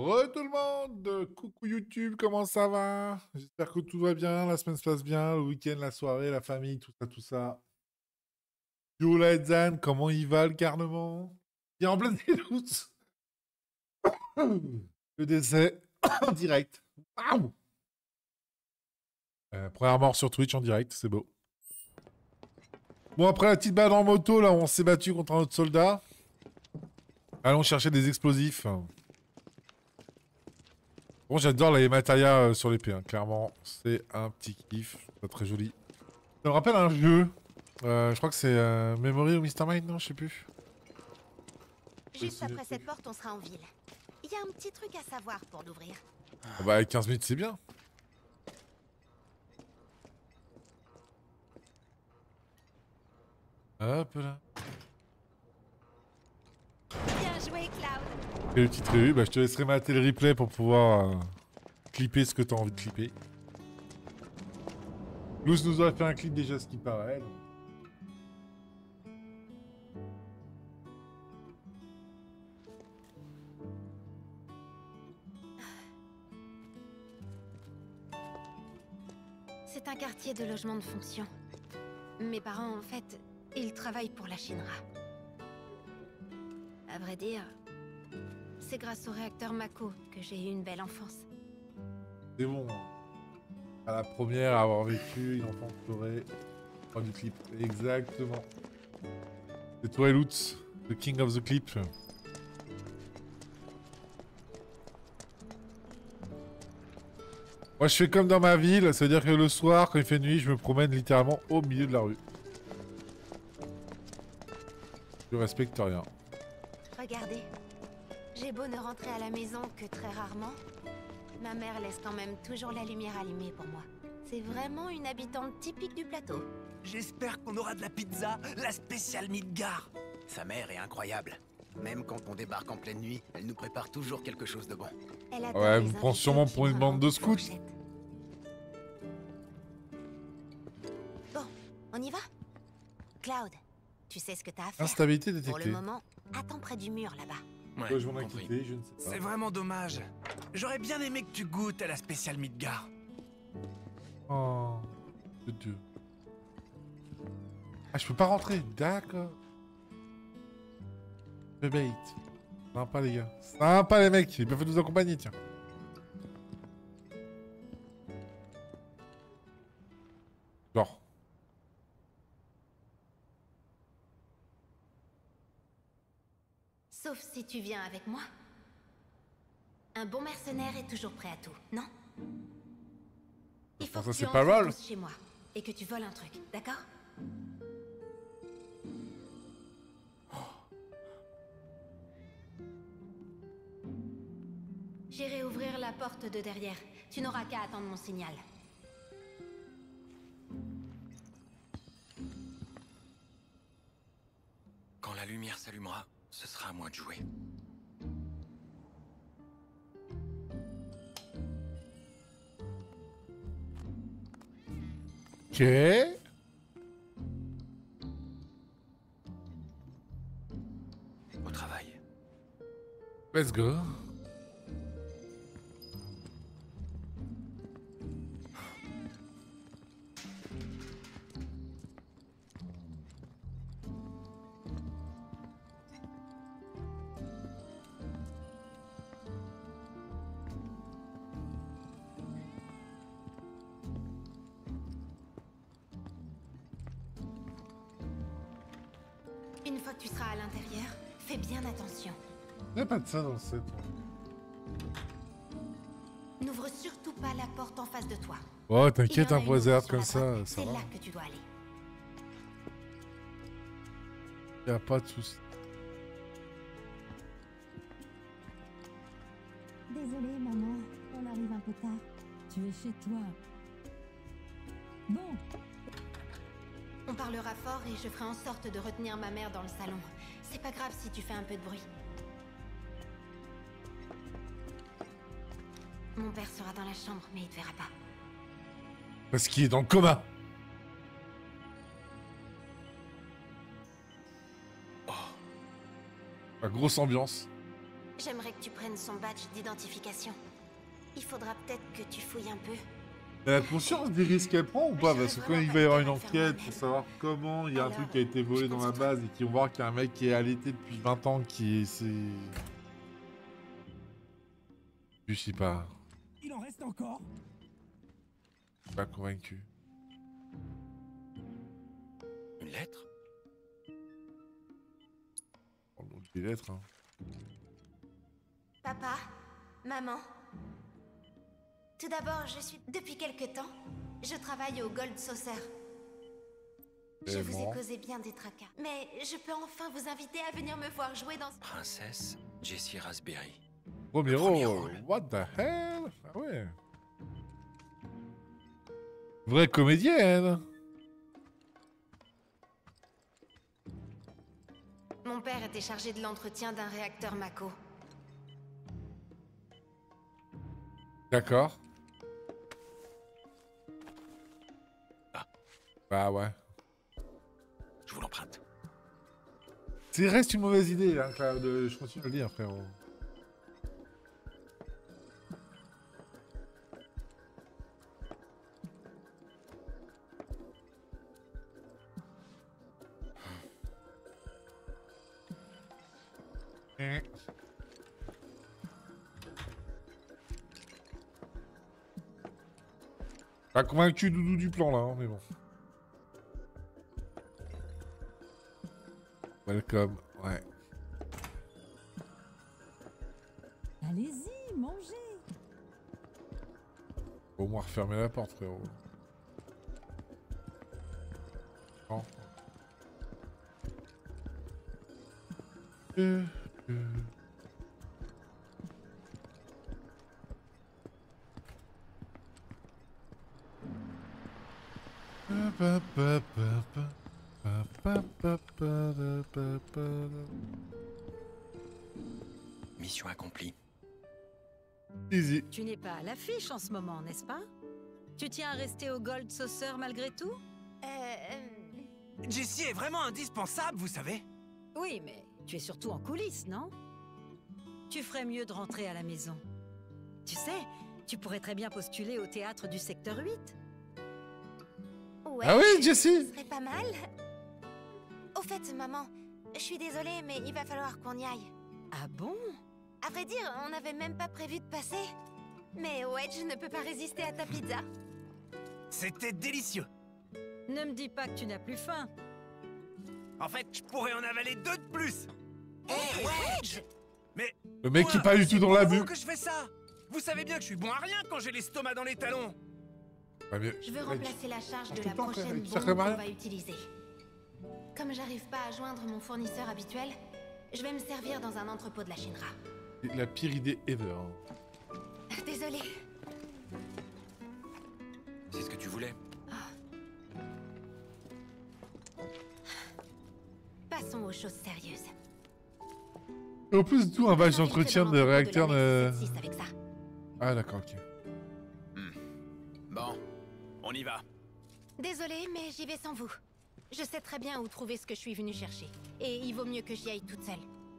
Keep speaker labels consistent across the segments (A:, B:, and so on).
A: Re tout le monde, coucou YouTube, comment ça va? J'espère que tout va bien, la semaine se passe bien, le week-end, la soirée, la famille, tout ça, tout ça. Yo Zan, comment il va le garnement? Il est en plein déroute. Le décès en direct. Waouh. Première mort sur Twitch en direct, c'est beau. Bon, après la petite balade en moto, là, où on s'est battu contre un autre soldat. Allons chercher des explosifs. Bon, j'adore les matérias sur l'épée, hein. Clairement, c'est un petit kiff, c'est très joli. Ça me rappelle un jeu. Je crois que c'est Memory ou Mr. Mind, non, je sais plus.
B: Juste après cette porte, on sera en ville. Il y a un petit truc à savoir pour l'ouvrir.
A: Ah bah, 15 minutes, c'est bien. Hop là.
B: Bien joué, Cloud.
A: Et le titre est eu, bah, je te laisserai mater le replay pour pouvoir clipper ce que tu as envie de clipper. Loose nous aurait fait un clip déjà, ce qui paraît. Donc.
B: C'est un quartier de logement de fonction. Mes parents, en fait, ils travaillent pour la Shinra. À vrai dire, c'est grâce au réacteur Mako que j'ai eu une belle enfance.
A: C'est bon. À la première à avoir vécu une enfance dorée. Pas du clip. Exactement. C'est toi et Lutz, the king of the clip. Moi je fais comme dans ma ville, ça veut dire que le soir, quand il fait nuit, je me promène littéralement au milieu de la rue. Je respecte rien.
B: Regardez, j'ai beau ne rentrer à la maison que très rarement, ma mère laisse quand même toujours la lumière allumée pour moi. C'est vraiment une habitante typique du plateau.
C: J'espère qu'on aura de la pizza, la spéciale Midgar. Sa mère est incroyable. Même quand on débarque en pleine nuit, elle nous prépare toujours quelque chose de bon.
B: Elle adore
A: Ouais,
B: les
A: vous me prend
B: invités
A: sûrement
B: qui
A: pour une
B: lui
A: bande de
B: remontent
A: scouts.
B: fourchette. Bon, on y va? Cloud, tu sais ce que t'as à faire.
A: Instabilité
B: Pour
A: détectée.
B: le moment, attends près du mur là-bas.
C: Ouais,
A: Dois-je m'en
C: compris.
A: acquitter? Je ne sais pas.
C: C'est vraiment dommage. J'aurais bien aimé que tu goûtes à la spéciale Midgar.
A: Oh, de Dieu. Ah, je peux pas rentrer, d'accord. Le bait. Sympa les gars. Sympa les mecs, ils peuvent nous accompagner, tiens. Genre.
B: Sauf si tu viens avec moi. Un bon mercenaire est toujours prêt à tout, non? Il faut
A: Ça,
B: que tu
A: c'est
B: entres
A: pas mal.
B: tous chez moi et que tu voles un truc, d'accord? J'irai ouvrir la porte de derrière. Tu n'auras qu'à attendre mon signal.
D: Quand la lumière s'allumera, ce sera à moi de jouer.
A: Ok.
D: Au travail.
A: Let's go.
B: Une fois que tu seras à l'intérieur, fais bien attention.
A: Il n'y a pas de ça dans le set.
B: N'ouvre surtout pas la porte en face de toi.
A: Oh,
B: Il
A: t'inquiète,
B: y en a
A: un
B: une
A: poison
B: autre sur
A: comme
B: la
A: ça,
B: droite.
A: ça
B: C'est
A: va.
B: là que tu dois aller.
A: Y a pas de soucis.
E: Désolée, maman, on arrive un peu tard. Tu es chez toi. Bon,
B: On parlera fort et je ferai en sorte de retenir ma mère dans le salon. C'est pas grave si tu fais un peu de bruit. Mon père sera dans la chambre, mais il te verra pas.
A: Parce qu'il est dans le coma. La grosse ambiance.
B: J'aimerais que tu prennes son badge d'identification. Il faudra peut-être que tu fouilles un peu.
A: Elle a conscience des risques qu'elle prend ou pas? Parce que quand il va y avoir une enquête pour savoir comment il y a un truc qui a été volé dans la base et qu'ils vont voir qu'il y a un mec qui est allaité depuis 20 ans qui est... Je sais pas.
F: Il en reste encore.
A: Je suis pas convaincu.
D: Une lettre?
A: On oublie les lettres, hein.
B: Papa, maman. Tout d'abord, je suis... Depuis quelque temps, je travaille au Gold Saucer. Je vous ai causé bien des tracas. Mais je peux enfin vous inviter à venir me voir jouer dans...
D: Princesse Jessie Raspberry.
A: Premier
D: Premier
A: rôle.
D: rôle.
A: What the hell? Ah ouais. Vraie comédienne.
B: Mon père était chargé de l'entretien d'un réacteur Mako.
A: D'accord.
D: Ah.
A: Bah ouais.
D: Je vous l'emprunte.
A: C'est reste une mauvaise idée, hein, je continue à le dire, frérot. Pas convaincu Doudou du plan là, hein, mais bon. Welcome, ouais.
E: Allez-y, mangez.
A: Faut au moins refermer la porte, frérot. Non.
D: Mission accomplie.
A: Easy.
G: Tu n'es pas à l'affiche en ce moment, n'est-ce pas? Tu tiens à rester au Gold Saucer malgré tout?
C: Jessie est vraiment indispensable, vous savez.
G: Oui, mais tu es surtout en coulisses, non? Tu ferais mieux de rentrer à la maison. Tu sais, tu pourrais très bien postuler au théâtre du secteur 8.
B: Ouais,
A: Ah oui, Jessie.
B: ce serait pas mal. Au fait, maman, je suis désolée, mais il va falloir qu'on y aille.
G: Ah bon?
B: À vrai dire, on n'avait même pas prévu de passer. Mais Wedge ne peut pas résister à ta pizza.
C: C'était délicieux.
G: Ne me dis pas que tu n'as plus faim.
C: En fait, je pourrais en avaler 2 de plus.
B: Hey, Wedge!
C: Mais
A: Le mec qui est
C: moi,
A: pas du tout dans la
C: c'est pour
A: vue.
C: vous que je fais ça. Vous savez bien que je suis bon à rien quand j'ai l'estomac dans les talons.
A: Pas mieux.
B: Je veux remplacer la charge de
A: tout
B: la
A: le temps,
B: prochaine
A: frère,
B: bombe
A: ça ferait
B: qu'on
A: mal.
B: va utiliser. Comme j'arrive pas à joindre mon fournisseur habituel, je vais me servir dans un entrepôt de la Shinra.
A: La pire idée ever. Hein.
B: Désolée.
D: C'est ce que tu voulais.
B: Passons aux choses sérieuses.
A: Et en plus, tout un vache
B: J'infiltre
A: d'entretien
B: dans
A: de
B: l'entrepôt
A: réacteur
B: la
A: de...
B: Nexus 7-6 avec ça.
A: Ah d'accord, ok.
C: Bon, on y va.
B: Désolée, mais j'y vais sans vous. Je sais très bien où trouver ce que je suis venue chercher. Et il vaut mieux que j'y aille toute seule.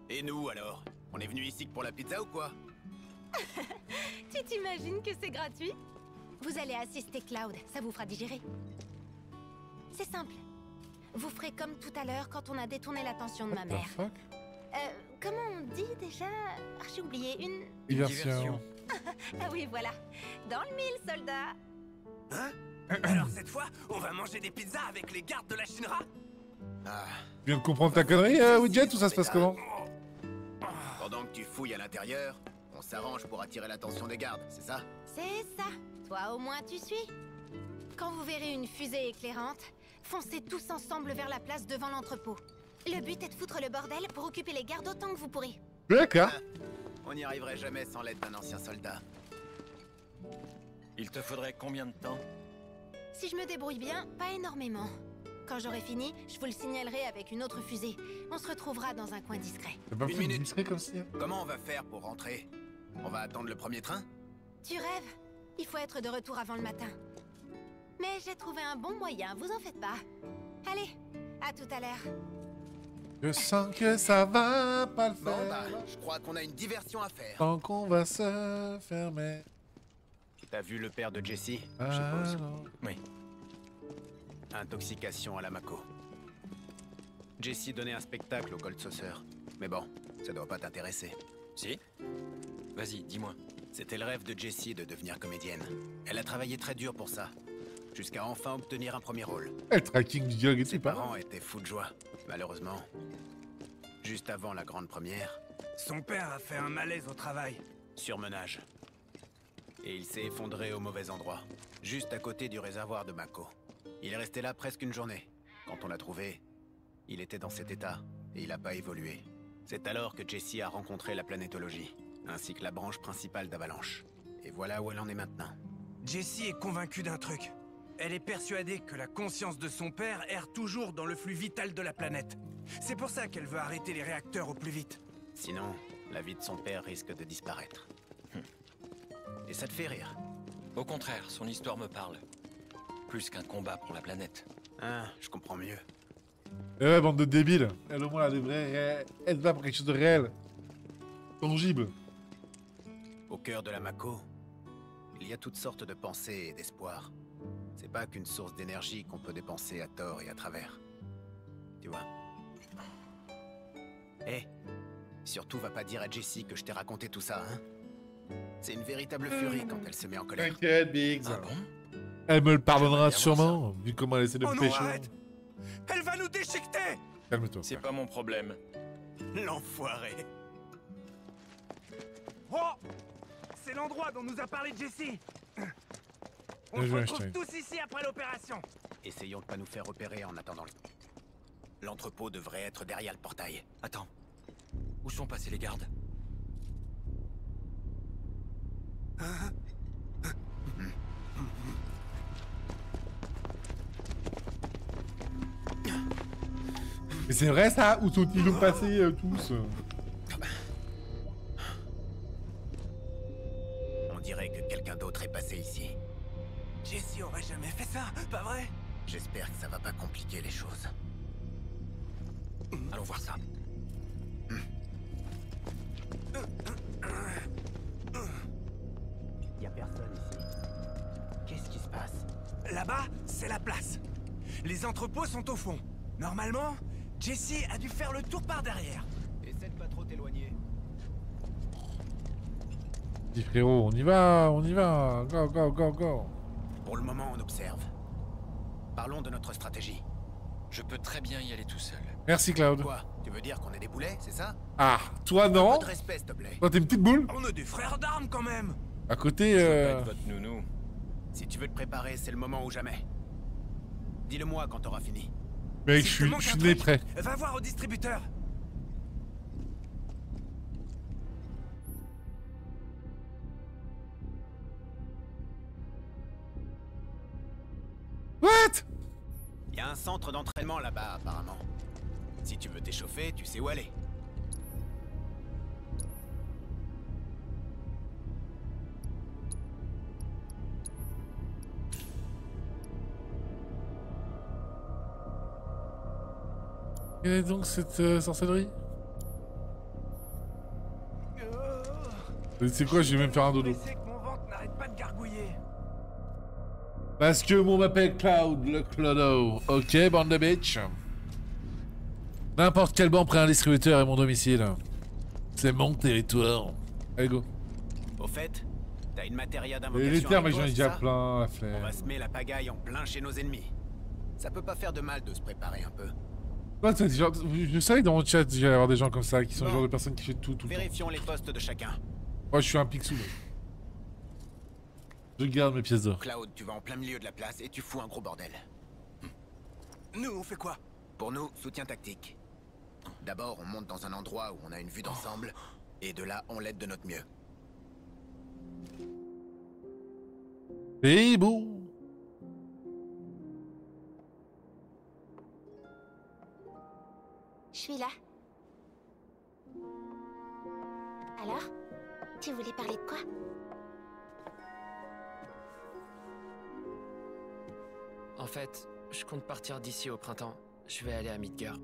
C: Et nous alors? On est venu ici que pour la pizza ou quoi?
B: Tu t'imagines que c'est gratuit? Vous allez assister Cloud, ça vous fera digérer. C'est simple. Vous ferez comme tout à l'heure quand on a détourné l'attention de ma
A: What
B: mère.
A: the fuck?
B: Comment on dit déjà? Ah, j'ai oublié une...
A: Diversion.
B: Ah oui, voilà. Dans le mille, soldat.
C: Hein? Alors cette fois, on va manger des pizzas avec les gardes de la Shinra? Ah.
A: Tu viens de comprendre ta connerie, Widget, ou ça se passe comment?
C: Pendant que tu fouilles à l'intérieur, on s'arrange pour attirer l'attention des gardes, c'est ça?
B: C'est ça. Toi au moins tu suis. Quand vous verrez une fusée éclairante, foncez tous ensemble vers la place devant l'entrepôt. Le but est de foutre le bordel pour occuper les gardes autant que vous pourrez.
A: D'accord.
C: On n'y arriverait jamais sans l'aide d'un ancien soldat.
D: Il te faudrait combien de temps?
B: Si je me débrouille bien, pas énormément. Quand j'aurai fini, je vous le signalerai avec une autre fusée. On se retrouvera dans un coin discret.
A: C'est pas
C: Une
A: plus
C: minute.
A: discret comme si.
C: Comment on va faire pour rentrer? On va attendre le premier train?
B: Tu rêves? Il faut être de retour avant le matin. Mais j'ai trouvé un bon moyen, vous en faites pas. Allez, à tout à l'heure.
A: Je sens que ça va pas le
C: Bon bah,
A: faire.
C: je crois qu'on a une diversion à faire.
A: Tant qu'on va se fermer.
C: T'as vu le père de Jesse, je
A: Ah,
C: suppose.
A: non.
D: Oui.
C: Intoxication à la Mako. Jesse donnait un spectacle au Gold Saucer. Mais bon, ça doit pas t'intéresser.
D: Si? Vas-y, dis-moi.
C: C'était le rêve de Jessie de devenir comédienne. Elle a travaillé très dur pour ça, jusqu'à enfin obtenir un premier rôle.
A: Le tracking du dialogue
C: Ses
A: était pas
C: parents étaient fous de joie, malheureusement. Juste avant la grande première,
F: Son père a fait un malaise au travail.
C: surmenage. Et il s'est effondré au mauvais endroit, juste à côté du réservoir de Mako. Il est resté là presque une journée. Quand on l'a trouvé, il était dans cet état, et il n'a pas évolué. C'est alors que Jessie a rencontré la planétologie, ainsi que la branche principale d'Avalanche. Et voilà où elle en est maintenant.
F: Jessie est convaincue d'un truc. Elle est persuadée que la conscience de son père erre toujours dans le flux vital de la planète. C'est pour ça qu'elle veut arrêter les réacteurs au plus vite.
C: Sinon, la vie de son père risque de disparaître. Et ça te fait rire?
D: Au contraire, son histoire me parle. Plus qu'un combat pour la planète.
C: Ah, je comprends mieux.
A: Eh ouais, bande de débiles. Elle, au moins, elle devrait être là pour quelque chose de réel. Tangible.
C: Au cœur de la Mako, il y a toutes sortes de pensées et d'espoirs. C'est pas qu'une source d'énergie qu'on peut dépenser à tort et à travers. Tu vois? Eh, surtout va pas dire à Jessie que je t'ai raconté tout ça, hein? C'est une véritable furie quand elle se met en colère.
A: T'inquiète, Biggs.
D: Ah bon?
A: Elle me le pardonnera
D: J'aimerais bien
A: sûrement, vu comment elle essaie de
F: Oh
A: me
F: non,
A: pécho.
F: arrête! Elle va nous déchiqueter!
A: Calme-toi.
D: C'est
A: frère.
D: pas mon problème.
C: L'enfoiré!
F: Oh! C'est l'endroit dont nous a parlé Jessie! On
A: Bien
F: se
A: joué,
F: retrouve
A: Einstein.
F: tous ici après l'opération!
C: Essayons de pas nous faire repérer en attendant. L'entrepôt devrait être derrière le portail.
D: Attends. Où sont passés les gardes?
A: Mais c'est vrai ça? Où sont-ils donc passés tous?
C: On dirait que quelqu'un d'autre est passé ici.
F: Jessie aurait jamais fait ça, pas vrai?
C: J'espère que ça va pas compliquer les choses.
D: Allons voir ça.
C: Y a personne ici. Qu'est-ce qui se passe?
F: Là-bas, c'est la place. Les entrepôts sont au fond. Normalement, Jessie a dû faire le tour par derrière.
C: Essaie de pas trop t'éloigner.
A: Dis frérot, on y va, on y va. Go, go, go, go.
C: Pour le moment, on observe. Parlons de notre stratégie.
D: Je peux très bien y aller tout seul.
A: Merci Cloud.
C: Quoi? Tu veux dire qu'on est des boulets, c'est ça?
A: Ah, toi
C: Un
A: non?
C: peu de respect, s'il te plaît.
A: Toi t'es une petite boule?
F: On est des frères d'armes quand même.
A: À côté,
D: Je veux pas être votre nounou.
C: Si tu veux te préparer, c'est le moment ou jamais. Dis-le-moi quand t'auras fini.
A: mec,
F: S'il
A: je
F: te
A: suis,
F: manque
A: je
F: un
A: suis né
F: truc,
A: prêt.
F: Va voir au distributeur.
A: What?
C: Il y a un centre d'entraînement là-bas, apparemment. Si tu veux t'échauffer, tu sais où aller.
A: Quelle est donc cette sorcellerie? C'est quoi? Je vais même faire un dodo.
F: C'est que mon ventre n'arrête pas de gargouiller.
A: Parce que moi on m'appelle Cloud, le Clodo. Ok, bande de bitch. N'importe quel banc près un distributeur est mon domicile. C'est mon territoire. Allez go.
C: Au fait, t'as une matéria
A: Et
C: d'invocation.
A: les termes,
C: avec
A: j'en ai
C: toi,
A: déjà
C: c'est ça?
A: plein, la
C: On
A: flemme.
C: va semer la pagaille en plein chez nos ennemis. Ça peut pas faire de mal de se préparer un peu.
A: Ouais, t'as des gens- je savais que dans mon chat, il y allait avoir des gens comme ça, qui sont le
C: Bon.
A: genre de personnes qui font tout le temps.
C: Vérifions les postes de chacun.
A: Moi, je suis un pixou. Je garde mes pièces d'or.
C: Cloud, tu vas en plein milieu de la place et tu fous un gros bordel.
F: Nous, on fait quoi?
C: Pour nous, soutien tactique. D'abord, on monte dans un endroit où on a une vue d'ensemble, et de là, on l'aide de notre mieux.
A: C'est beau.
B: Je suis là. Alors? Tu voulais parler de quoi?
H: En fait, je compte partir d'ici au printemps. Je vais aller à Midgar.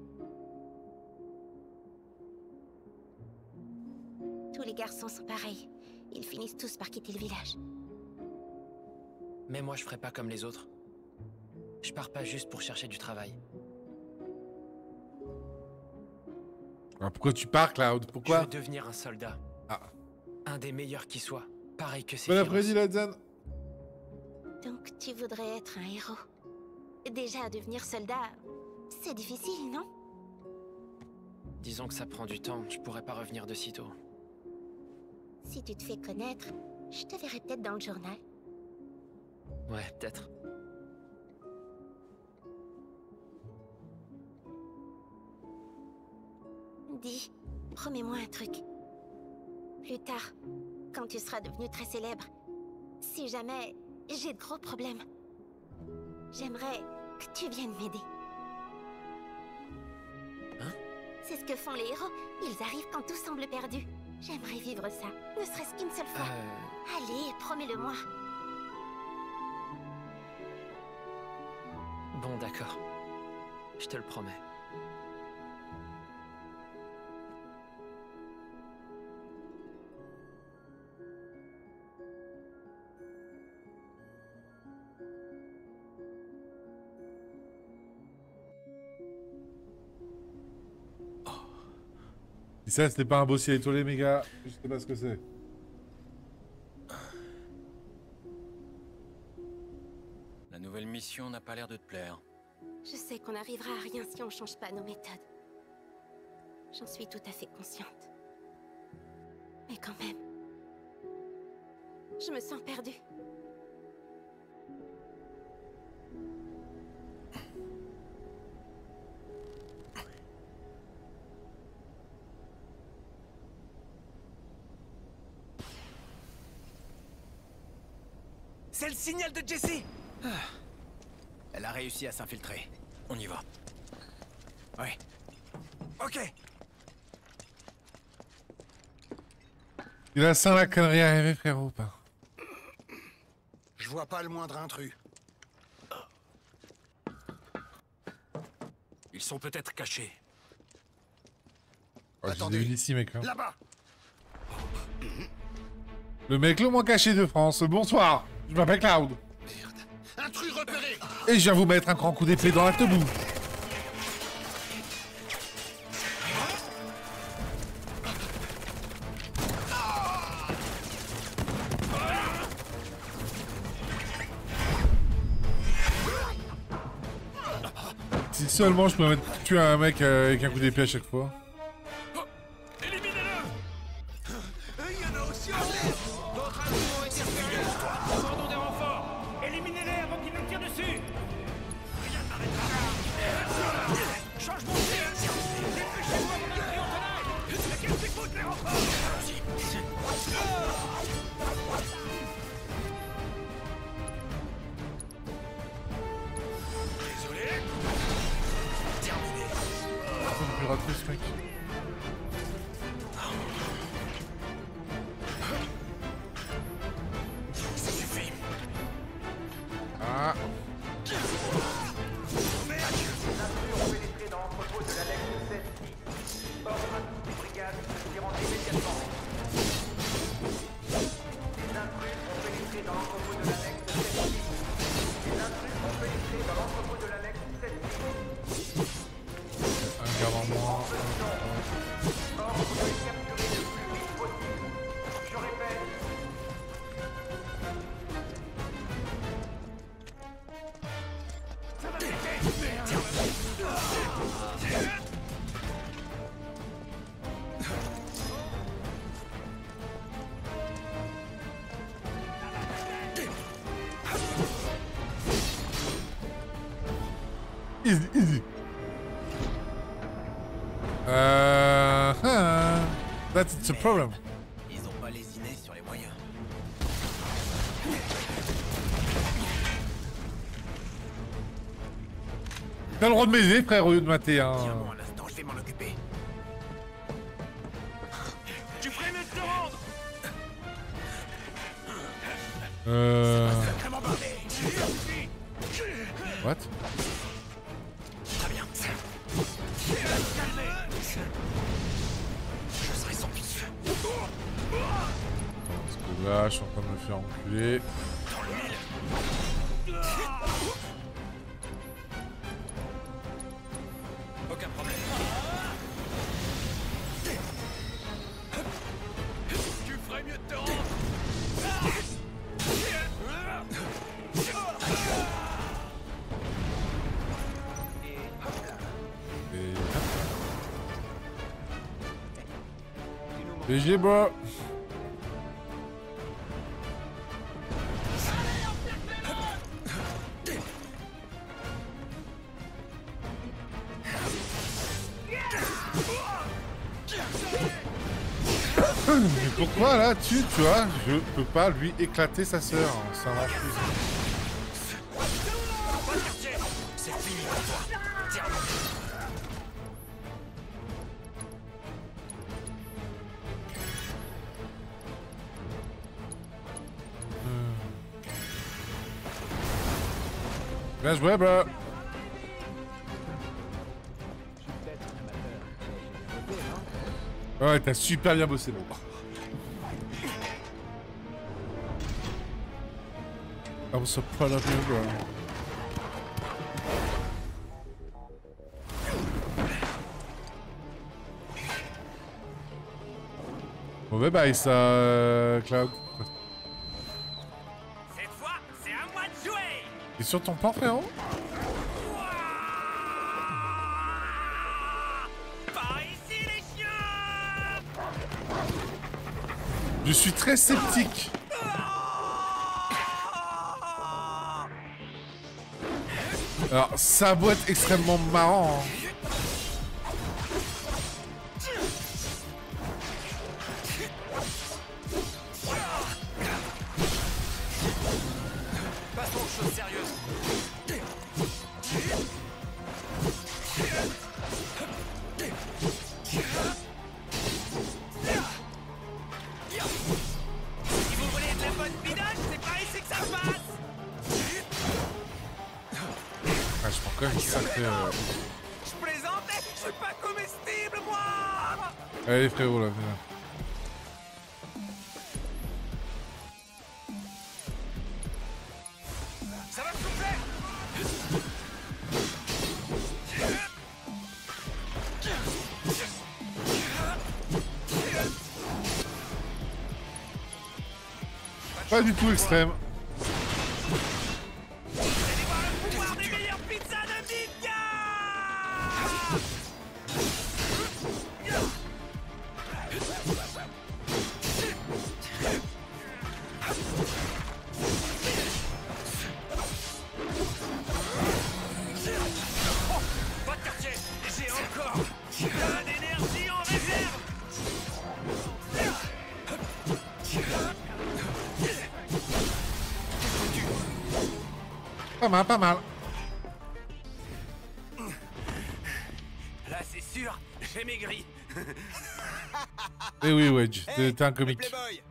B: les garçons sont pareils. Ils finissent tous par quitter le village.
D: Mais moi, je ferai pas comme les autres. Je pars pas juste pour chercher du travail.
A: Alors pourquoi tu pars, Cloud?
D: Je
A: Pourquoi?
D: veux devenir un soldat.
A: Ah.
D: Un des meilleurs qui soit. Pareil que ces
A: Bon
D: féroces.
A: après-midi, Ladzan.
B: Donc tu voudrais être un héros. Déjà, devenir soldat, c'est difficile, non?
D: Disons que ça prend du temps, je pourrais pas revenir de sitôt.
B: Si tu te fais connaître, je te verrai peut-être dans le journal.
D: Ouais, peut-être.
B: Dis, promets-moi un truc. Plus tard, quand tu seras devenu très célèbre, si jamais j'ai de gros problèmes, j'aimerais que tu viennes m'aider.
D: Hein?
B: C'est ce que font les héros. Ils arrivent quand tout semble perdu. J'aimerais vivre ça, ne serait-ce qu'une seule fois. Allez, promets-le-moi.
D: Bon, d'accord. Je te le promets.
A: Si ça, c'était pas un beau ciel étoilé, mes gars, je sais pas ce que c'est.
D: La nouvelle mission n'a pas l'air de te plaire.
B: Je sais qu'on n'arrivera à rien si on change pas nos méthodes. J'en suis tout à fait consciente. Mais quand même, je me sens perdue.
F: C'est le signal de Jessie!
C: Elle a réussi à s'infiltrer.
D: On y va.
C: Ouais.
F: Ok.
A: Il a sent la connerie arriver, frérot, ou pas?
H: Je vois pas le moindre intrus.
F: Ils sont peut-être cachés.
A: Oh, j'ai
H: Attendez.
A: vu ici, mec. Hein.
H: Là-bas!
A: Le mec le moins caché de France. Bonsoir, je m'appelle Cloud.
H: Merde. Intrus repéré!
A: Et je viens vous mettre un grand coup d'épée dans la teubou. Si seulement je pouvais tuer un mec avec un coup d'épée à chaque fois.
F: Éliminez-le! Il y en a aussi en l'air! D'autres intrus ont été repérés! Demandons des renforts! Éliminez-les avant qu'ils nous tirent dessus! Rien ne m'arrêtera! Changement de tir! Dépêchez-vous avant d'un cri en tenaille! Mais qu'est-ce que les renforts? Désolé! Terminé!
A: Je vais rater ce mec.
F: Ça suffit!
A: Ah. Un garde en moins. Easy, easy. That's a problem.
C: Ils ont pas lésiné sur les moyens.
A: T'as le droit de m'aider, frère, au lieu de mater, hein.
C: Tiens-moi un instant, je vais m'en occuper.
F: Tu ferais mieux de te rendre!
C: Sacrément bardé.
A: What?
C: Très bien.
F: Calmez! Je serai son fils.
A: Là, je suis en train de me faire enculer.
D: Aucun problème. Tu ferais mieux de te rendre.
A: GG, bro. Mais pourquoi là, tu vois, je peux pas lui éclater sa sœur, ça marche plus.
D: C'est fini pour toi. Terminé.
A: Bien joué, bro. Ouais, t'as super bien bossé, bro. I'm so proud of you, bro. Mauvais bail, ça, Cloud.
F: Cette fois, c'est à moi de jouer.
A: T'es sur ton plan, frérot?
F: Par ici, les chiens.
A: Je suis très sceptique. Alors, ça doit être extrêmement marrant. Hein.
D: Passons aux choses sérieuses.
F: Si vous voulez de la bonne bidage, c'est par ici que ça se passe.
A: Ah, je prends quand même une sacrée...
F: Je plaisantais, je suis pas comestible, moi.
A: Allez, frérot, là, viens.
F: Ça va me souffler.
A: Pas du tout extrême.
F: Vous allez voir le pouvoir des meilleures pizzas de Midgar. Pas de quartier, j'ai encore plein d'énergie en réserve.
A: Pas mal, pas mal.
F: Là, c'est sûr, j'ai maigri.
A: Eh oui, Wedge,
C: Hey,
A: t'es un
C: le
A: comique.
C: Playboy,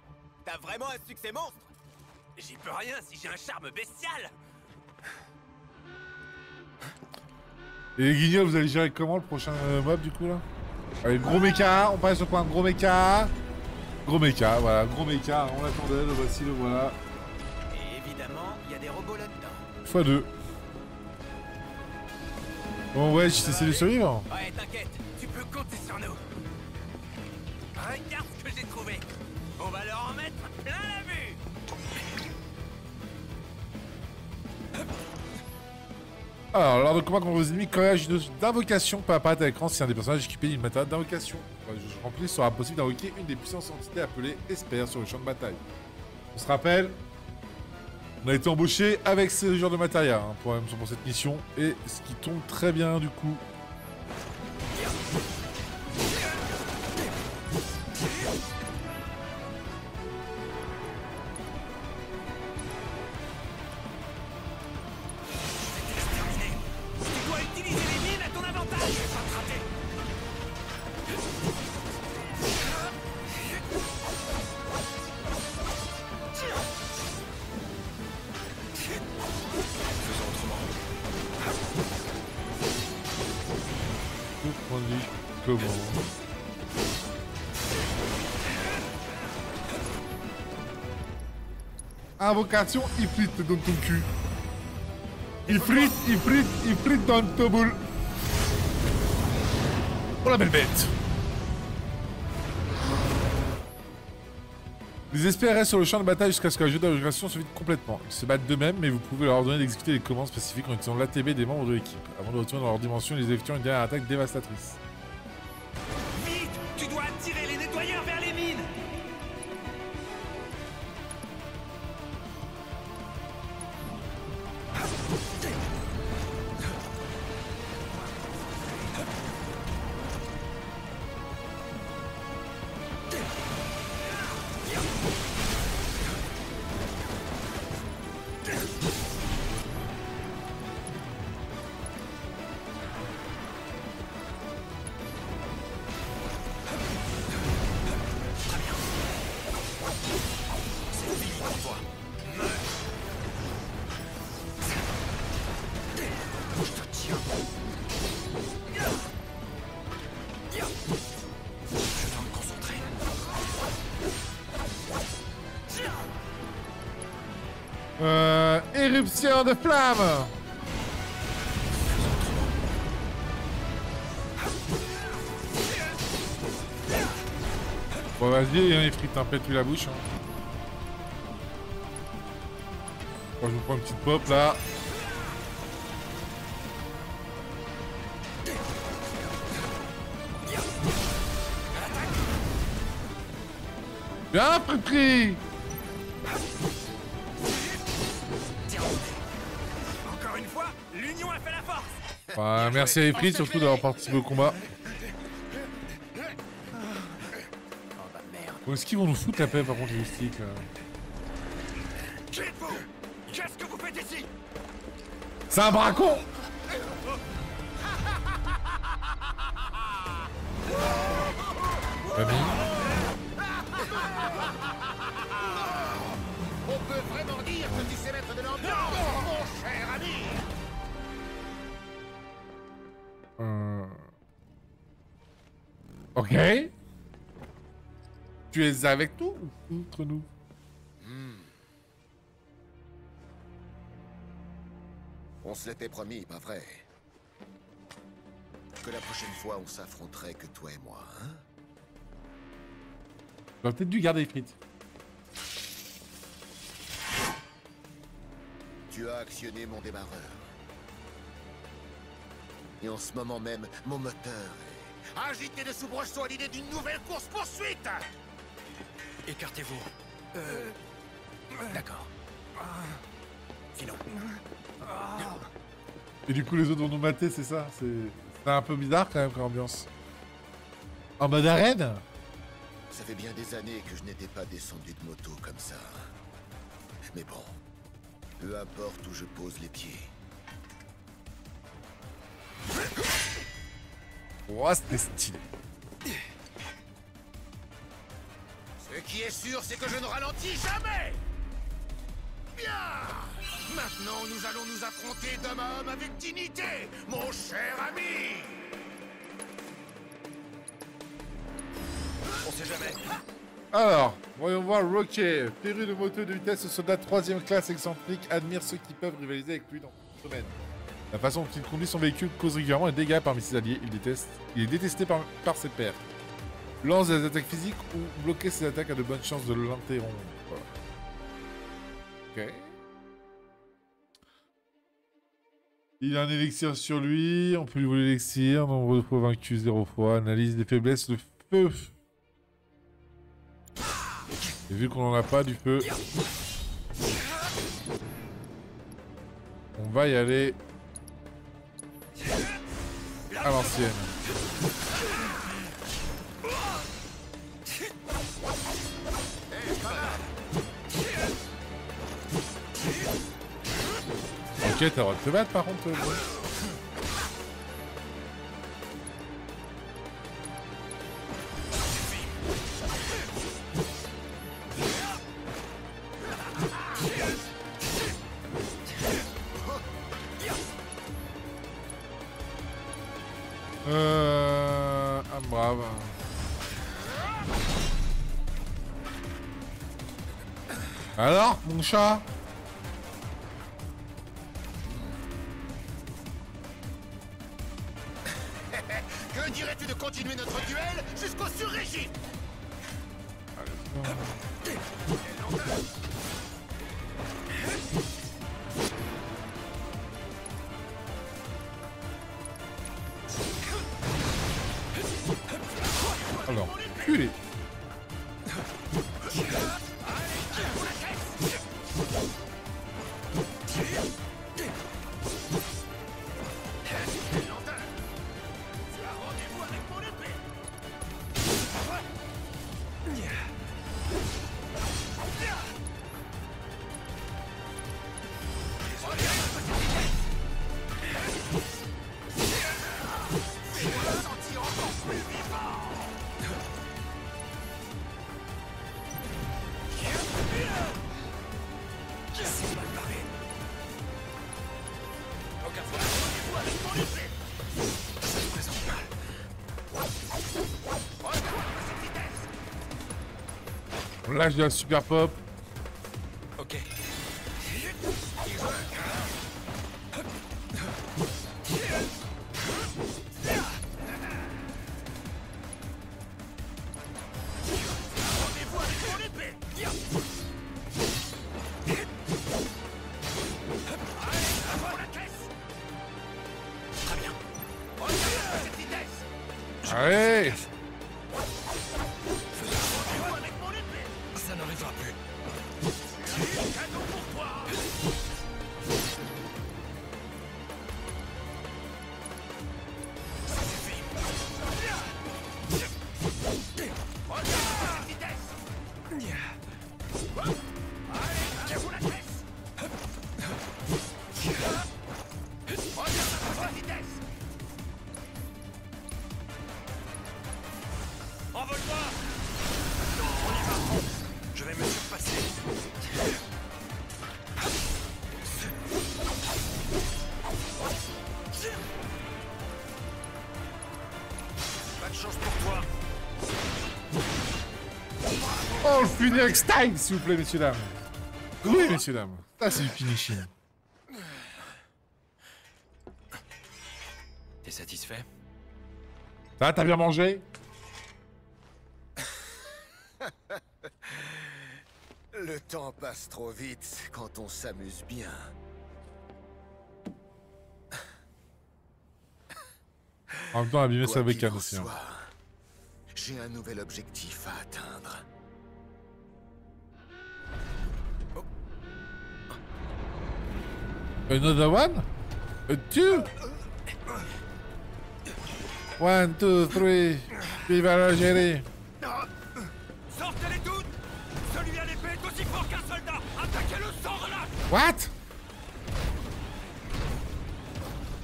C: t'as vraiment un succès monstre.
F: J'y peux rien si j'ai un charme bestial.
A: Et les guignols, vous allez gérer comment le prochain mob du coup là? Allez, gros méca, on passe au point gros méca. Gros méca, voilà, gros méca, on l'attendait, le voici, le voilà.
C: Et évidemment, il y a des robots là-dedans.
A: x2. Bon, ouais, j'essaie de survivre.
F: Ouais, t'inquiète, tu peux compter sur nous. Regarde ce que j'ai trouvé. On va leur en mettre plein la vue.
A: Alors, lors de combat contre vos ennemis, quand d'invocation peut apparaître à l'écran si un des personnages équipés d'une matériel d'invocation. Quand le jeu rempli, sera possible d'invoquer une des puissantes entités appelées Esper sur le champ de bataille. On se rappelle, on a été embauché avec ce genre de matériel hein, pour cette mission, et ce qui tombe très bien du coup.
F: Tu dois utiliser les mines à ton avantage. Pas te rater.
D: Faisons autrement.
A: Tout produit comment? Invocation Ifrit dans ton cul. Ifrit dans ton boule. Oh la belle bête. Les esprits restent sur le champ de bataille jusqu'à ce que la jeu d'intégration se vide complètement. Ils se battent d'eux-mêmes, mais vous pouvez leur ordonner d'exécuter des commandes spécifiques en utilisant l'ATB des membres de l'équipe. Avant de retourner dans leur dimension, ils effectuent une dernière attaque dévastatrice.
F: Vite! Tu dois attirer les nettoyeurs vers les mines!
A: Éruption de flamme. Bon vas-y, il frite un pète la bouche. Hein. Bon, je vous prends une petite pop là. Bien Fripri.
F: Encore une fois, l'union a fait la force.
A: Bah, merci à Ifrit surtout d'avoir participé au combat. Où est-ce qu'ils vont nous foutre la paix par contre les sticks là?
F: Qui êtes-vous? Qu'est-ce que vous faites ici?
A: C'est un bracon! Famille.
H: On peut vraiment dire que tu sais mettre de l'ambiance, mon cher ami.
A: Ok. Tu es avec nous ou contre nous?
H: On se l'était promis, pas vrai? Que la prochaine fois, on s'affronterait que toi et moi, hein?
A: J'aurais peut-être dû garder Ifrit.
H: Tu as actionné mon démarreur. Et en ce moment même, mon moteur est agité de soubresaut à l'idée d'une nouvelle course-poursuite.
D: Écartez-vous.
C: D'accord. Filons.
A: Et du coup les autres vont nous mater, c'est ça? C'est un peu bizarre quand même comme ambiance. En mode arène?
H: Ça fait bien des années que je n'étais pas descendu de moto comme ça. Mais bon, peu importe où je pose les pieds.
A: Oh, c'était stylé.
H: Ce qui est sûr, c'est que je ne ralentis jamais. Bien. Maintenant, nous allons nous affronter d'homme à homme avec dignité, mon cher ami.
D: On sait jamais.
A: Alors, voyons voir Rocket. Féru de moto de vitesse, soldat 3ème classe excentrique admire ceux qui peuvent rivaliser avec lui dans ce domaine. La façon dont il conduit son véhicule cause régulièrement des dégâts parmi ses alliés. Il est détesté par ses pairs. Lance des attaques physiques ou bloquer ses attaques a de bonnes chances de l'interrompre. Ok. Il a un élixir sur lui. On peut lui voler l'élixir. Nombre de fois vaincu 0 fois. Analyse des faiblesses de feu. Et vu qu'on n'en a pas du feu, on va y aller à l'ancienne. Ok, t'as le droit de te battre par contre. Brave. Alors, mon chat?
H: Que dirais-tu de continuer notre duel jusqu'au sur-régime?
A: Alors, culé. On lâche de la super pop.
D: Ok.
A: Allez!
D: Ça n'arrivera plus. Envole-toi! On y va! Je vais me surpasser. Pas de chance pour toi.
A: Oh, le Phoenix Time, s'il vous plaît, messieurs, dames. Oui, messieurs, dames. Ça, c'est du finishing.
D: T'es satisfait?
A: Ça, t'as bien mangé?
H: Le temps passe trop vite quand on s'amuse bien.
A: En même temps, abîmer sa
H: Quoi qu'il
A: bécane
H: en
A: aussi. Hein.
H: soit, j'ai un nouvel objectif à atteindre.
A: Another one? A two? 1, 2, 3. Puis il va la gérer.
F: Sortez-les toutes! Celui à l'épée est aussi fort qu'un soldat! Attaquez-le sans relâche!
A: What?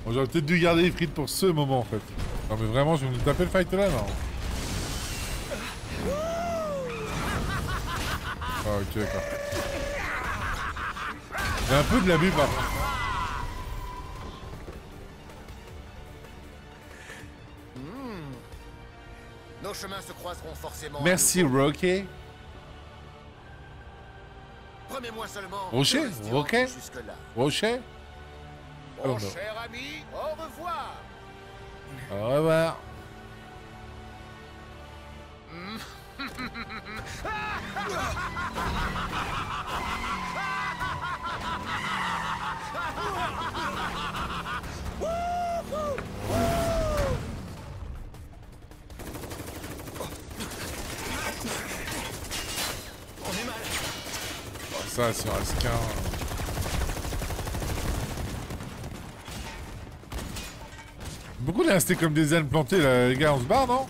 A: Bon, j'aurais peut-être dû garder les frites pour ce moment en fait. Non mais vraiment, je vais nous taper le fight là, non? Ah ok, d'accord. Il y a un peu de l'abus par contre.
H: Nos chemins se croiseront forcément. à
A: Merci
H: nouveau.
A: Rocky.
H: Promets-moi seulement.
A: Rocher,
H: de rester
A: Roquet.
H: en vie jusque-là.
A: Rocher.
H: Mon
A: non.
H: cher ami, au revoir.
A: Au revoir. Ça, sur Askin. Beaucoup de restés comme des ânes plantés là, les gars, on se barre, non?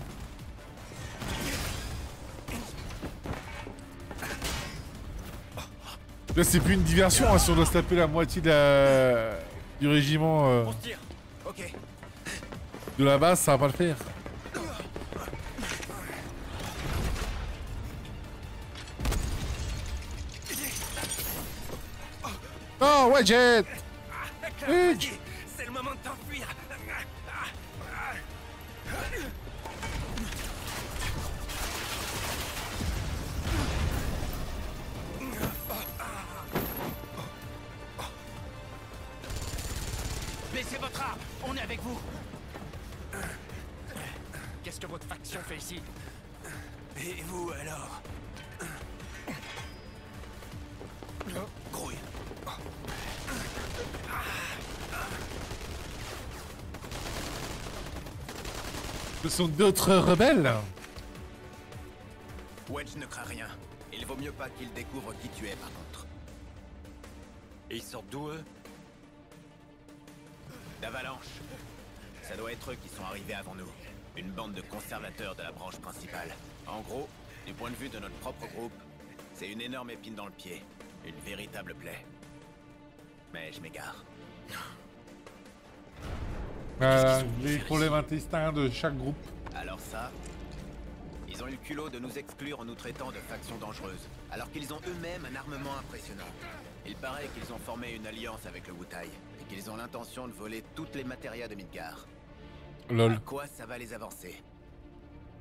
A: Là, c'est plus une diversion, hein, si on doit se taper la moitié de du régiment
D: On se tire. Ok.
A: de la base, ça va pas le faire. Oh, ouais, Jet!
F: Vas-y, c'est le moment de t'enfuir! Baissez votre arme, on est avec vous. Qu'est-ce que votre faction fait ici?
H: Et vous, alors? Grouille.
A: Ce sont d'autres rebelles.
C: Wedge ne craint rien. Il vaut mieux pas qu'il découvre qui tu es, par contre.
D: Et ils sortent d'où, eux?
C: D'Avalanche. Ça doit être eux qui sont arrivés avant nous. Une bande de conservateurs de la branche principale. En gros, du point de vue de notre propre groupe, c'est une énorme épine dans le pied. Une véritable plaie. Mais je m'égare.
A: Les problèmes intestins de chaque groupe.
C: Alors ça, ils ont eu le culot de nous exclure en nous traitant de factions dangereuses, alors qu'ils ont eux-mêmes un armement impressionnant. Il paraît qu'ils ont formé une alliance avec le Wutai, et qu'ils ont l'intention de voler toutes les matérias de Midgar.
A: Lol.
C: À quoi ça va les avancer?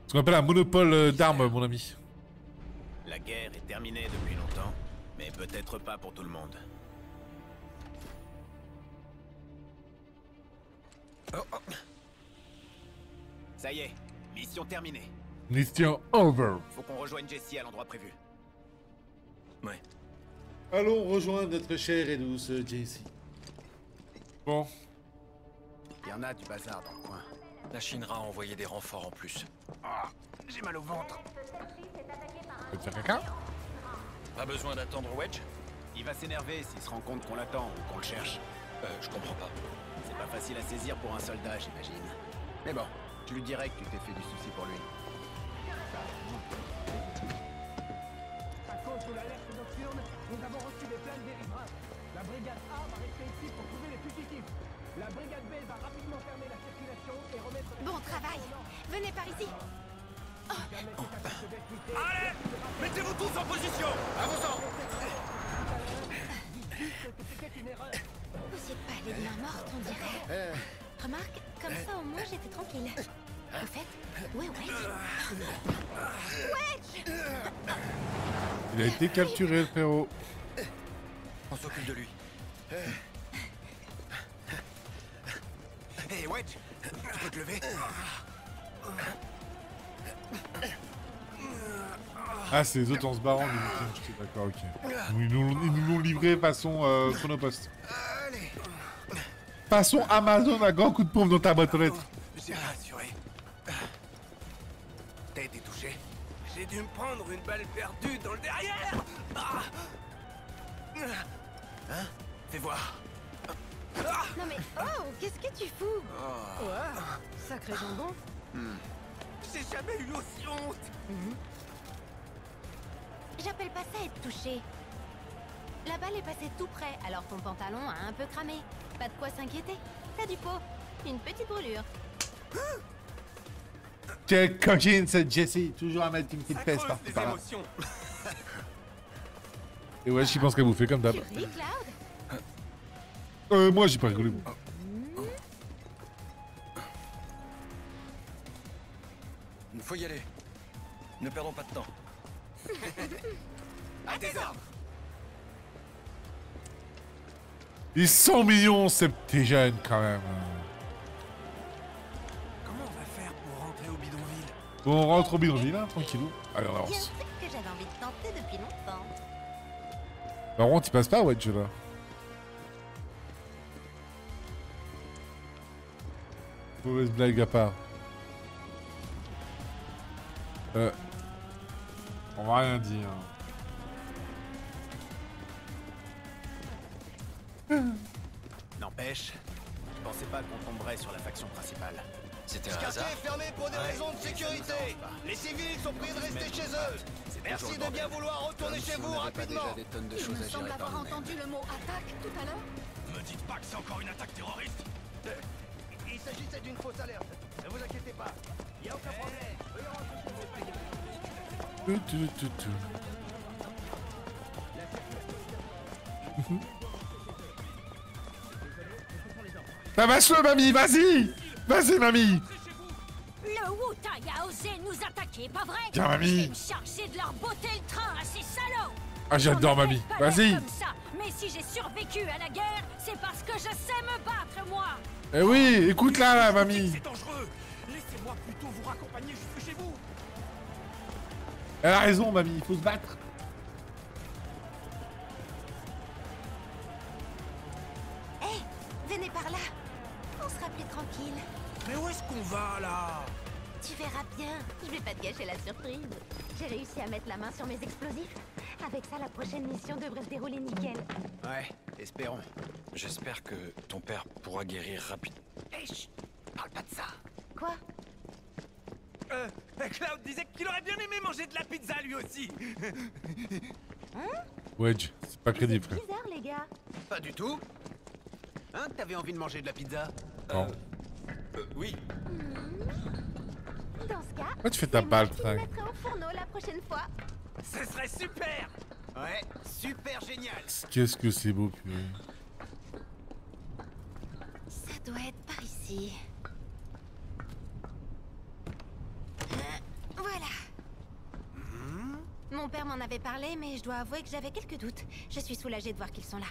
A: Ce qu'on appelle un monopole d'armes, mon ami.
C: La guerre est terminée depuis longtemps, mais peut-être pas pour tout le monde. Ça y est, mission terminée.
A: Mission over.
C: Faut qu'on rejoigne Jessie à l'endroit prévu.
D: Ouais.
A: Allons rejoindre notre chère et douce Jessie. Bon.
C: Il y en a du bazar dans le coin.
D: La Shinra a envoyé des renforts en plus.
F: Ah, j'ai mal au ventre.
A: Peut faire caca?
D: Pas besoin d'attendre Wedge?
C: Il va s'énerver s'il se rend compte qu'on l'attend ou qu'on le cherche.
D: Je comprends pas.
C: C'est pas facile à saisir pour un soldat, j'imagine. Mais bon, je lui dirai que tu t'es fait du souci pour lui.
I: À cause de l'alerte nocturne, nous avons reçu des plaintes des riverains. La brigade A va rester ici pour trouver les fugitifs. La brigade B va rapidement fermer la circulation et remettre...
B: Bon travail. Venez par ici.
F: Allez, mettez-vous tous en position. Avançons.
B: Vous êtes pas les mains mortes, on dirait. Remarque, comme ça au moins j'étais tranquille. Au fait, où est Wedge? Wedge!
A: Il a été capturé, le frérot.
D: On s'occupe de lui.
H: Hé, Wedge, tu peux te lever?
A: Ah, c'est les autres en se barrant. J'étais d'accord, ok. Ils nous l'ont livré façon Chronopost.
H: Allez.
A: Façon Amazon à grand coup de pompe dans ta boîte aux lettres.
H: J'ai rassuré. T'as été touché?
F: J'ai dû me prendre une balle perdue dans le derrière. Ah.
H: Hein? Fais voir.
B: Non mais, oh, qu'est-ce que tu fous?
G: Sacré jambon.
F: J'ai jamais eu aussi honte.
B: J'appelle pas ça être touché. La balle est passée tout près, alors ton pantalon a un peu cramé. Pas de quoi s'inquiéter. T'as du pot. Une petite brûlure.
A: Quelle coquine cette Jessie. Toujours à mettre une petite
F: Ça
A: fesse
F: creuse
A: par-ci
F: les
A: par-là.
F: émotions.
A: Et ouais, j'y pense qu'à bouffer comme d'hab.
B: Tu ris, Cloud?
A: Moi, j'ai pas rigolé, moi.
D: Il faut y aller. Ne perdons pas de temps.
C: À tes ordres.
A: Ils sont mignons, ces petits jeunes, quand même.
F: Comment on va faire pour rentrer au bidonville?
A: Bon, on rentre au bidonville, hein, tranquillou. Allez, on
B: Bien
A: avance.
B: sûr que j'avais envie de tenter depuis longtemps.
A: Par contre, il passe pas, Wedge, là. Mauvaise blague à part. On va rien dire.
C: N'empêche, je pensais pas qu'on tomberait sur la faction principale.
D: C'était
H: Ce
D: un
H: quartier
D: hasard.
H: est fermé pour des raisons de sécurité. Les civils sont priés de rester chez eux. Merci de bien vouloir retourner chez vous rapidement.
C: Des tonnes de
B: Il
C: choses
B: me
C: à
B: semble
C: gérer par
B: avoir
C: nous-mêmes.
B: entendu le mot attaque tout à l'heure.
F: Me dites pas que c'est encore une attaque terroriste.
I: Il s'agissait d'une fausse alerte. Ne vous inquiétez pas. Il n'y a aucun problème. Veuillez rentrer chez vous.
A: Tabasse-le, mamie, vas-y. Vas-y, mamie.
J: Le Wutai a osé nous attaquer, pas vrai?
A: Tiens, mamie.
J: Je vais me charger de leur botter le train à ces salauds.
A: Ah, j'adore,
J: J'en avais
A: mamie.
J: pas l'air
A: Vas-y.
J: comme ça, Mais si j'ai survécu à la guerre, c'est parce que je sais me battre, moi.
A: Eh oui, écoute-la, la mamie.
F: C'est dangereux. Laissez-moi plutôt vous raccompagner jusque chez vous.
A: Elle a raison, mamie, il faut se battre.
B: Hé, venez par là. On sera plus tranquille.
F: Mais où est-ce qu'on va, là?
B: Tu verras bien. Je vais pas te gâcher la surprise. J'ai réussi à mettre la main sur mes explosifs. Avec ça, la prochaine mission devrait se dérouler nickel.
C: Ouais, espérons.
D: J'espère que ton père pourra guérir rapidement.
F: Hé, chut, parle pas de ça.
B: Quoi?
F: Cloud disait qu'il aurait bien aimé manger de la pizza, lui aussi.
A: Wedge, c'est pas crédible, frère.
B: Bizarre, les gars.
C: Pas du tout. Hein, t'avais envie de manger de la pizza?
A: Non.
D: Oui.
B: Dans ce cas,
A: Pourquoi tu fais ta balle,
B: je
A: frère?
B: mettrai au fourneau la prochaine fois.
F: Ce serait super.
C: Ouais, super génial.
A: Qu'est-ce que c'est beau, purée.
B: Ça doit être par ici. Voilà. Mon père m'en avait parlé, mais je dois avouer que j'avais quelques doutes. Je suis soulagée de voir qu'ils sont là.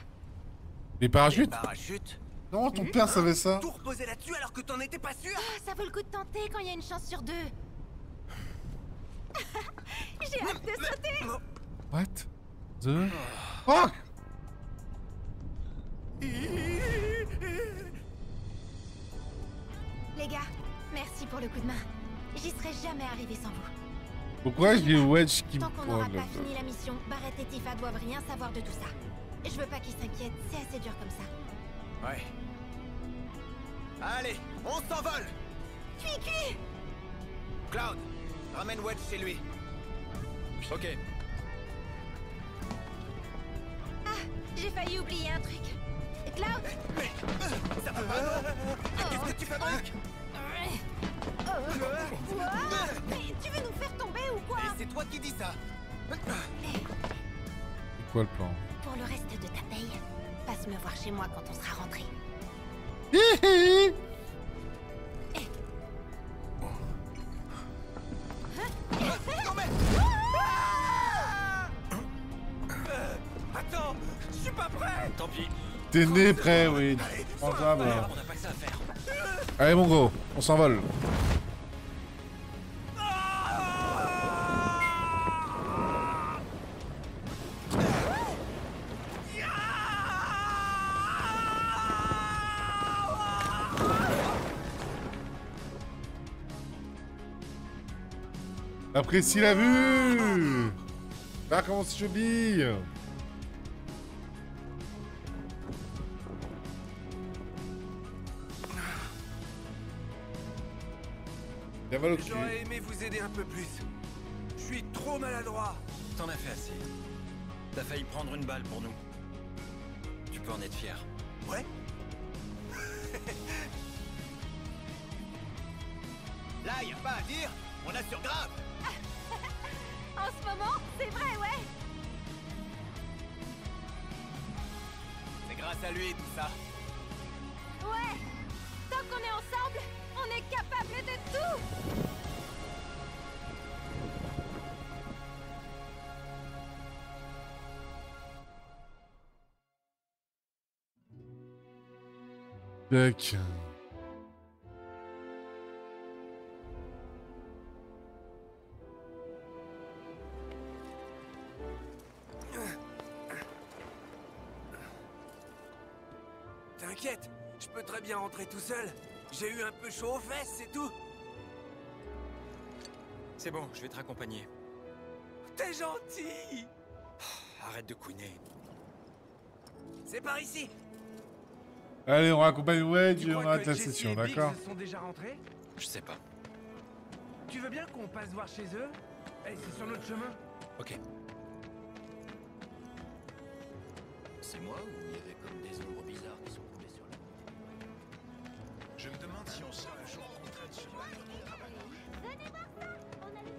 A: Les parachutes?
C: Parachute?
A: Non, ton père savait ça.
F: Tout reposer là-dessus alors que t'en étais pas sûr.
B: Ah, ça vaut le coup de tenter quand il y a une chance sur 2. J'ai hâte de sauter.
A: What? The... Fuck!
B: Les gars, merci pour le coup de main. J'y serais jamais arrivé sans vous.
A: Pourquoi j'ai Wedge qui me
B: Tant qu'on n'aura
A: prend,
B: pas
A: là?
B: fini la mission, Barrett et Tifa doivent rien savoir de tout ça. Je veux pas qu'ils s'inquiètent, c'est assez dur comme ça.
C: Ouais. Allez, on s'envole.
B: Cui.
C: Cloud, ramène Wedge chez lui.
D: Ok.
B: Ah, j'ai failli oublier un truc. Cloud.
F: Ça va pas, non? Qu'est-ce que tu fabriques?
B: Quoi? Mais tu veux nous faire tomber ou quoi?
C: Et c'est toi qui dis ça.
A: C'est quoi le plan?
B: Pour le reste de ta paye, passe me voir chez moi quand on sera rentré.
F: Attends, je suis pas prêt.
D: Tant pis.
A: T'es né prêt, oui. Prends ça,
D: On
A: bah.
D: n'a pas que ça à faire.
A: Allez, mon gros, on s'envole. Apprécie la vue. Là, comment c'est joli. Il a mal au cul.
F: J'aurais aimé vous aider un peu plus. Je suis trop maladroit.
D: T'en as fait assez. T'as failli prendre une balle pour nous. Tu peux en être fier.
F: Ouais.
C: Là, y a pas à dire, on assure grave.
B: En ce moment, c'est vrai, ouais.
C: C'est grâce à lui tout ça.
B: Ouais. Tant qu'on est ensemble, on est capable de tout.
A: Tac.
F: T'inquiète, je peux très bien rentrer tout seul. J'ai eu un peu chaud aux fesses, c'est tout.
D: C'est bon, je vais te raccompagner.
F: T'es gentil.
D: Arrête de couiner.
F: C'est par ici.
A: Allez, on raccompagne Wedge
F: Tu
A: et on
F: crois
A: arrête
F: que
A: la
F: Jessie
A: session,
F: et Biggs
A: d'accord?
F: sont déjà rentrés?
D: Je sais pas.
F: Tu veux bien qu'on passe voir chez eux? Eh, c'est sur notre chemin.
D: Ok.
C: C'est moi ou il y avait comme des ombres bizarres qui sont tombées sur la route? Je me demande si on sera un jour contraint de se battre pour le travail.
B: Venez voir ça. On a les...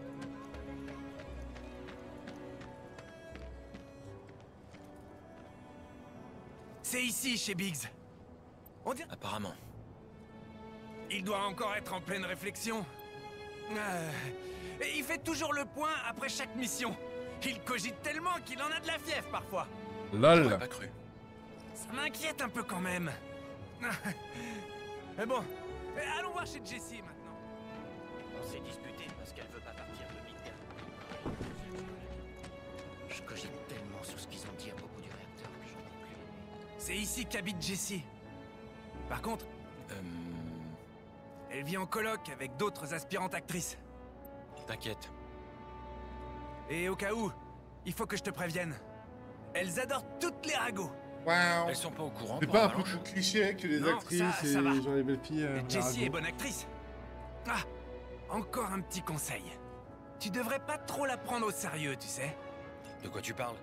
F: C'est ici, chez Biggs. On dirait...
D: Apparemment.
F: Il doit encore être en pleine réflexion. Et il fait toujours le point après chaque mission. Il cogite tellement qu'il en a de la fièvre parfois.
A: LOL.
D: J'aurais pas cru.
F: Ça m'inquiète un peu quand même. Mais bon, allons voir chez Jessie maintenant.
D: On s'est disputé parce qu'elle veut pas partir de Midgard. Je cogite tellement sur ce qu'ils ont dit à propos du réacteur que j'en peux plus.
F: C'est ici qu'habite Jessie. Par contre, elle vit en coloc avec d'autres aspirantes actrices.
D: T'inquiète.
F: Et au cas où, il faut que je te prévienne. Elles adorent toutes les ragots.
A: Waouh.
D: Elles sont pas au courant.
A: C'est
D: pour
A: pas un
D: un
A: peu
D: mélange.
A: trop cliché que les
F: Non,
A: actrices
F: ça
A: et
F: va.
A: genre les belles filles.
F: Jessie est bonne actrice. Ah, encore un petit conseil. Tu devrais pas trop la prendre au sérieux, tu sais.
D: De quoi tu parles?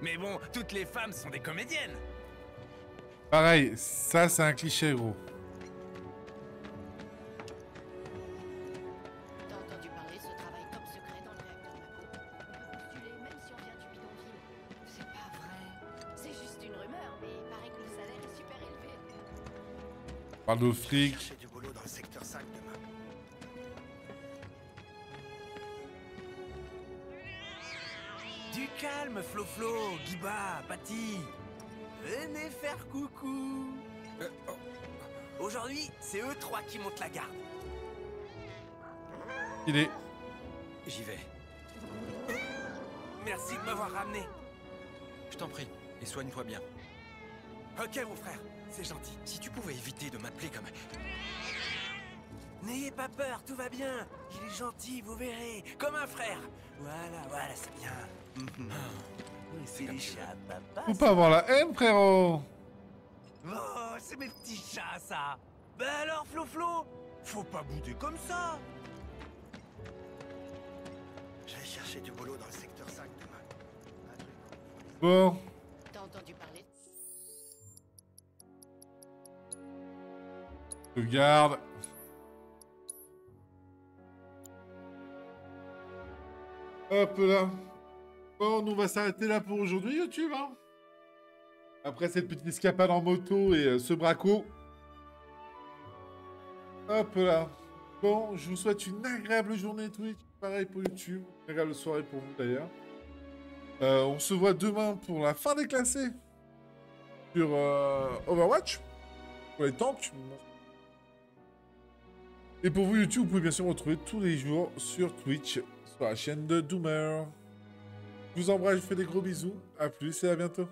F: Mais bon, toutes les femmes sont des comédiennes.
A: Pareil, ça c'est un cliché gros.
J: T'as entendu parler de ce travail top secret dans le réacteur Mako? On peut postuler même si on vient du bidonville. C'est pas vrai. C'est juste une rumeur, mais il paraît que le salaire est super élevé.
A: On parle de fric.
H: Chercher du boulot dans le secteur 5 demain.
F: Du calme, Flo-Flo, Guiba, Patty. Venez faire coucou. Aujourd'hui, c'est eux trois qui montent la garde.
A: Il est.
D: J'y vais.
F: Merci de m'avoir ramené.
D: Je t'en prie. Et soigne-toi bien.
F: Ok, mon frère, c'est gentil.
D: Si tu pouvais éviter de m'appeler comme...
F: N'ayez pas peur, tout va bien. Il est gentil, vous verrez. Comme un frère. Voilà, c'est bien. C'est les chats, papa.
A: Faut pas avoir la haine, frérot.
F: Oh, c'est mes petits chats, ça. Ben alors, Flo-Flo, faut pas bouder comme ça.
H: Je vais chercher du boulot dans le secteur 5 demain.
A: Bon.
J: T'as entendu parler?
A: Sauvegarde. Hop là. Bon, nous on va s'arrêter là pour aujourd'hui, YouTube. Hein. Après cette petite escapade en moto et ce braco. Hop là. Bon, je vous souhaite une agréable journée Twitch. Pareil pour YouTube. Une agréable soirée pour vous d'ailleurs. On se voit demain pour la fin des classés. Sur Overwatch. Pour les tanks. Et pour vous YouTube, vous pouvez bien sûr me retrouver tous les jours sur Twitch. Sur la chaîne de Doomer. Je vous embrasse, je vous fais des gros bisous. A plus et à bientôt.